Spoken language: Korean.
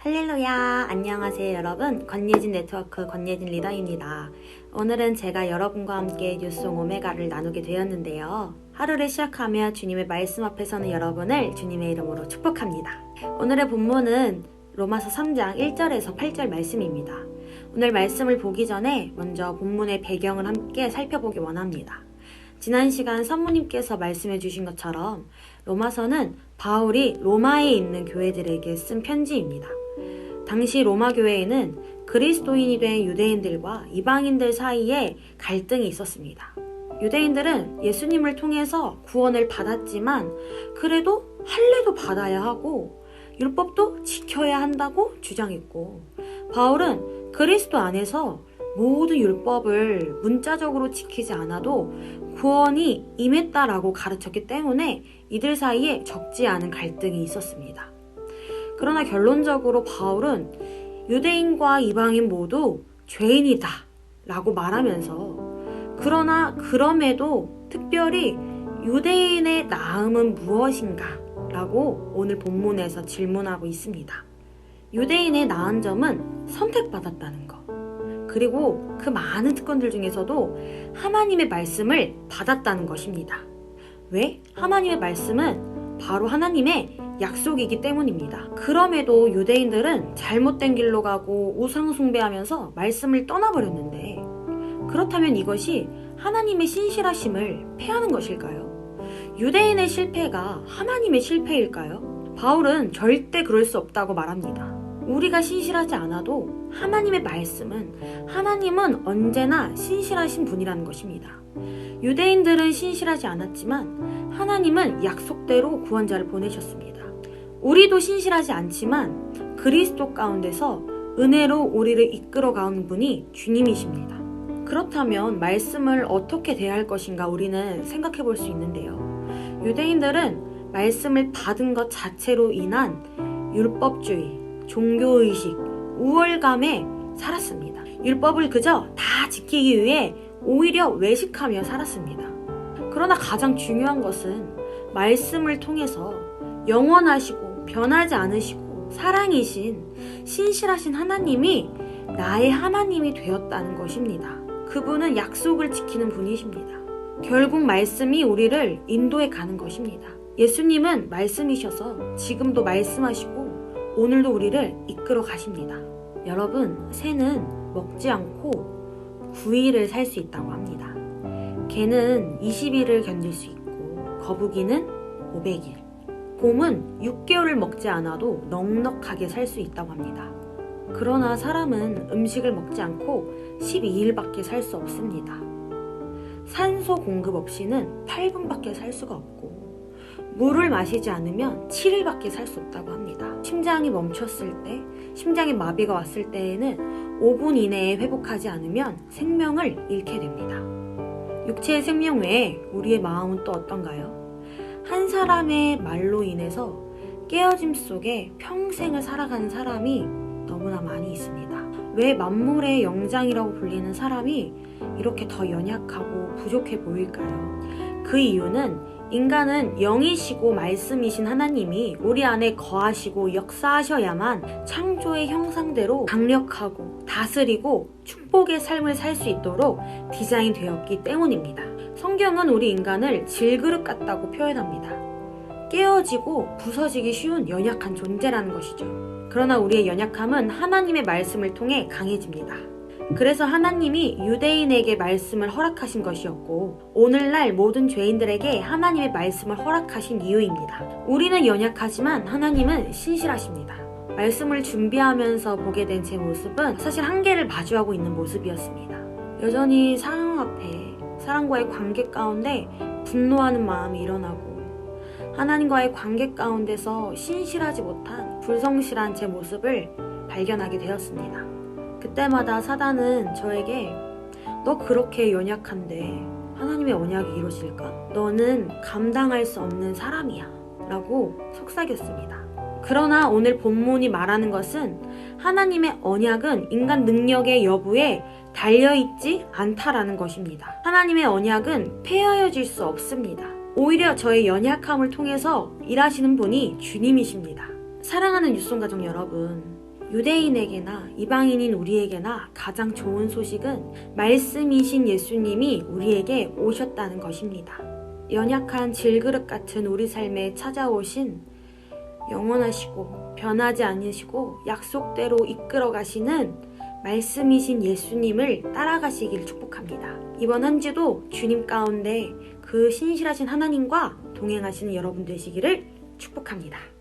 할렐루야! 안녕하세요 여러분. 권예진 네트워크 권예진 리더입니다. 오늘은 제가 여러분과 함께 뉴송 오메가를 나누게 되었는데요. 하루를 시작하며 주님의 말씀 앞에 서는 여러분을 주님의 이름으로 축복합니다. 오늘의 본문은 로마서 3장 1절에서 8절 말씀입니다. 오늘 말씀을 보기 전에 먼저 본문의 배경을 함께 살펴보기 원합니다. 지난 시간 사모님께서 말씀해 주신 것처럼 로마서는 바울이 로마에 있는 교회들에게 쓴 편지입니다. 당시 로마 교회에는 그리스도인이 된 유대인들과 이방인들 사이에 갈등이 있었습니다. 유대인들은 예수님을 통해서 구원을 받았지만 그래도 할례도 받아야 하고 율법도 지켜야 한다고 주장했고, 바울은 그리스도 안에서 모든 율법을 문자적으로 지키지 않아도 구원이 임했다라고 가르쳤기 때문에 이들 사이에 적지 않은 갈등이 있었습니다. 그러나 결론적으로 바울은 유대인과 이방인 모두 죄인이다 라고 말하면서, 그러나 그럼에도 특별히 유대인의 나음은 무엇인가 라고 오늘 본문에서 질문하고 있습니다. 유대인의 나은 점은 선택받았다는 것, 그리고 그 많은 특권들 중에서도 하나님의 말씀을 받았다는 것입니다. 왜? 하나님의 말씀은 바로 하나님의 약속이기 때문입니다. 그럼에도 유대인들은 잘못된 길로 가고 우상 숭배하면서 말씀을 떠나버렸는데, 그렇다면 이것이 하나님의 신실하심을 패하는 것일까요? 유대인의 실패가 하나님의 실패일까요? 바울은 절대 그럴 수 없다고 말합니다. 우리가 신실하지 않아도 하나님의 말씀은, 하나님은 언제나 신실하신 분이라는 것입니다. 유대인들은 신실하지 않았지만 하나님은 약속대로 구원자를 보내셨습니다. 우리도 신실하지 않지만 그리스도 가운데서 은혜로 우리를 이끌어가는 분이 주님이십니다. 그렇다면 말씀을 어떻게 대할 것인가 우리는 생각해 볼 수 있는데요. 유대인들은 말씀을 받은 것 자체로 인한 율법주의, 종교의식, 우월감에 살았습니다. 율법을 그저 다 지키기 위해 오히려 외식하며 살았습니다. 그러나 가장 중요한 것은 말씀을 통해서 영원하시고 변하지 않으시고 사랑이신 신실하신 하나님이 나의 하나님이 되었다는 것입니다. 그분은 약속을 지키는 분이십니다. 결국 말씀이 우리를 인도해 가는 것입니다. 예수님은 말씀이셔서 지금도 말씀하시고 오늘도 우리를 이끌어 가십니다. 여러분, 새는 먹지 않고 9일을 살 수 있다고 합니다. 개는 20일을 견딜 수 있고 거북이는 500일. 곰은 6개월을 먹지 않아도 넉넉하게 살 수 있다고 합니다. 그러나 사람은 음식을 먹지 않고 12일밖에 살 수 없습니다. 산소 공급 없이는 8분밖에 살 수가 없고, 물을 마시지 않으면 7일밖에 살 수 없다고 합니다. 심장이 멈췄을 때, 심장에 마비가 왔을 때에는 5분 이내에 회복하지 않으면 생명을 잃게 됩니다. 육체의 생명 외에 우리의 마음은 또 어떤가요? 한 사람의 말로 인해서 깨어짐 속에 평생을 살아가는 사람이 너무나 많이 있습니다. 왜 만물의 영장이라고 불리는 사람이 이렇게 더 연약하고 부족해 보일까요? 그 이유는 인간은 영이시고 말씀이신 하나님이 우리 안에 거하시고 역사하셔야만 창조의 형상대로 강력하고 다스리고 축복의 삶을 살 수 있도록 디자인되었기 때문입니다. 성경은 우리 인간을 질그릇 같다고 표현합니다. 깨어지고 부서지기 쉬운 연약한 존재라는 것이죠. 그러나 우리의 연약함은 하나님의 말씀을 통해 강해집니다. 그래서 하나님이 유대인에게 말씀을 허락하신 것이었고, 오늘날 모든 죄인들에게 하나님의 말씀을 허락하신 이유입니다. 우리는 연약하지만 하나님은 신실하십니다. 말씀을 준비하면서 보게 된 제 모습은 사실 한계를 마주하고 있는 모습이었습니다. 여전히 사랑 앞에, 사랑과의 관계 가운데 분노하는 마음이 일어나고, 하나님과의 관계 가운데서 신실하지 못한 불성실한 제 모습을 발견하게 되었습니다. 그때마다 사단은 저에게 너 그렇게 연약한데 하나님의 언약이 이루어질까? 너는 감당할 수 없는 사람이야 라고 속삭였습니다. 그러나 오늘 본문이 말하는 것은 하나님의 언약은 인간 능력의 여부에 달려있지 않다라는 것입니다. 하나님의 언약은 폐하여질 수 없습니다. 오히려 저의 연약함을 통해서 일하시는 분이 주님이십니다. 사랑하는 뉴송 가족 여러분, 유대인에게나 이방인인 우리에게나 가장 좋은 소식은 말씀이신 예수님이 우리에게 오셨다는 것입니다. 연약한 질그릇 같은 우리 삶에 찾아오신 영원하시고 변하지 않으시고 약속대로 이끌어 가시는 말씀이신 예수님을 따라가시길 축복합니다. 이번 한 주도 주님 가운데 그 신실하신 하나님과 동행하시는 여러분 되시기를 축복합니다.